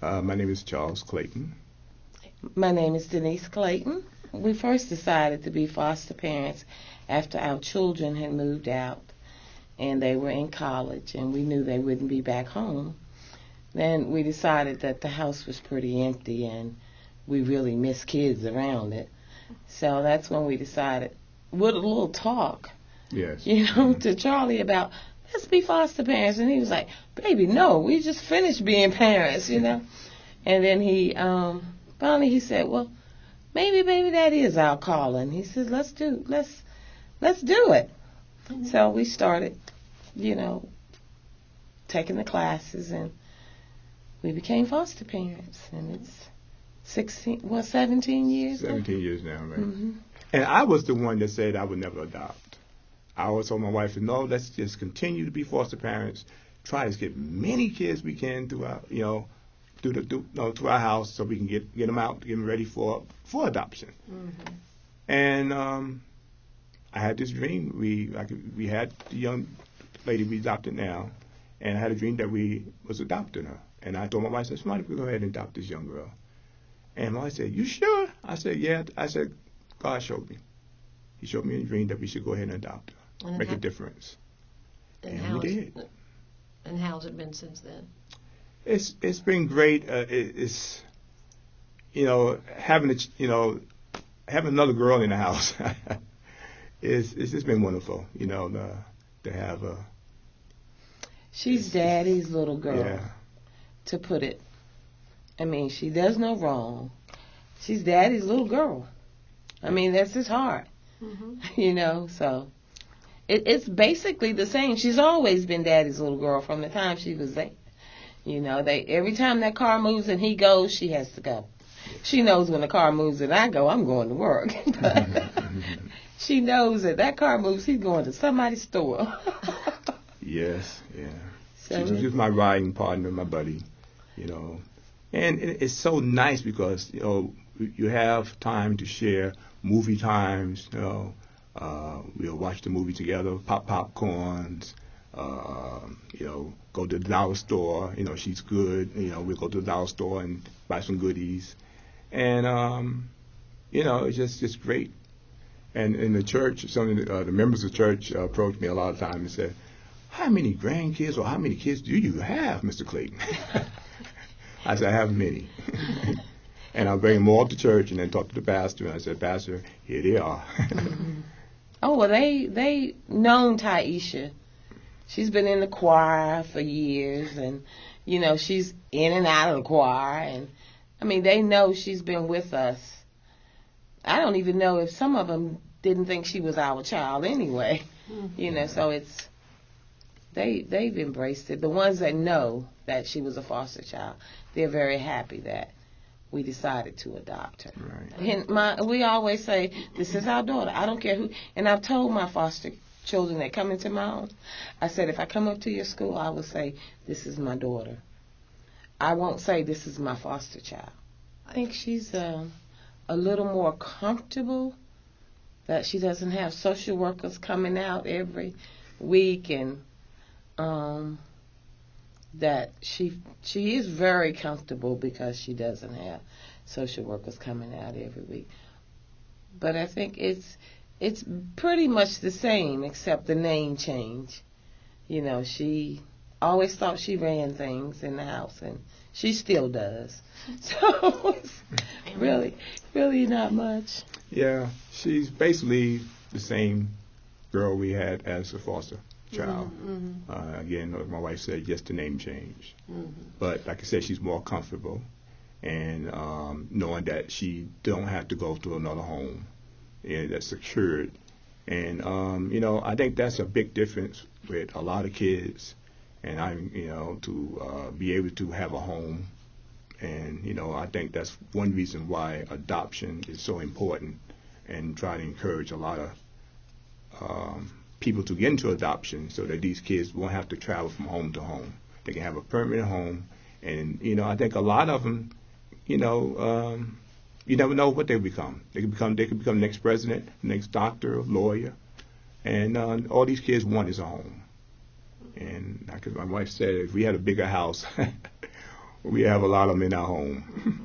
My name is Charles Clayton. My name is Denise Clayton. We first decided to be foster parents after our children had moved out and they were in college and we knew they wouldn't be back home. Then we decided that the house was pretty empty and we really missed kids around it. So that's when we decided, with a little talk, Yes. to Charlie about, let's be foster parents. And he was like, baby, no, we just finished being parents. And then he finally he said, well, maybe that is our calling. He says, let's do it. Mm-hmm. So we started, taking the classes, and we became foster parents. And it's 17 years. 17 years now, right? Mm-hmm. And I was the one that said I would never adopt. I always told my wife, no, let's just continue to be foster parents. Try to get many kids we can throughout, to our house, so we can get them out, get them ready for adoption. Mm-hmm. And I had this dream. We had the young lady we adopted now, and I had a dream that we was adopting her. And I told my wife, I said, why don't we go ahead and adopt this young girl? And my wife said, you sure? I said, yeah. I said, God showed me. He showed me in a dream that we should go ahead and adopt her, make a difference. And we did. And how's it been since then? It's been great. It's having another girl in the house. it's just been wonderful. To have a. She's Daddy's little girl. Yeah. To put it. I mean, she does no wrong. She's Daddy's little girl. I mean, that's his heart. Mm-hmm. So it's basically the same. She's always been Daddy's little girl from the time she was there. Every time that car moves and he goes, she has to go. She knows when the car moves and I go, I'm going to work. She knows that car moves, he's going to somebody's store. Yes, yeah. So she's my riding partner, my buddy, And it's so nice because, you have time to share movie times, we'll watch the movie together, pop popcorns, go to the dollar store. She's good. We'll go to the dollar store and buy some goodies. And, it's just great. And in the church, some of the members of the church approached me a lot of times and said, how many grandkids or how many kids do you have, Mr. Clayton? I said, I have many. And I'll bring them all to church and then talk to the pastor. And I said, Pastor, here they are. Oh, well, they known Taisha. She's been in the choir for years, and, she's in and out of the choir. And, I mean, they know she's been with us. I don't even know if some of them didn't think she was our child anyway. Mm-hmm. So they've embraced it. The ones that know that she was a foster child, they're very happy that we decided to adopt her. Right. And we always say, this is our daughter. I don't care who. And I've told my foster children that come into my home, I said, if I come up to your school, I will say, this is my daughter. I won't say this is my foster child. I think she's a little more comfortable, that she doesn't have social workers coming out every week, and that she is very comfortable because she doesn't have social workers coming out every week. But I think it's pretty much the same except the name change. She always thought she ran things in the house, and she still does. So it's really not much. Yeah, she's basically the same girl we had as a foster child. Mm-hmm. Again, like my wife said, just the name change. Mm-hmm. But like I said, she's more comfortable, and knowing that she don't have to go to another home, and that's secured. And I think that's a big difference with a lot of kids, and to be able to have a home. And I think that's one reason why adoption is so important, and try to encourage a lot of people to get into adoption so that these kids won't have to travel from home to home. They can have a permanent home. And, I think a lot of them, you never know what they become. They could become the next president, next doctor, lawyer. And all these kids want is a home. And like my wife said, if we had a bigger house, We have a lot of them in our home.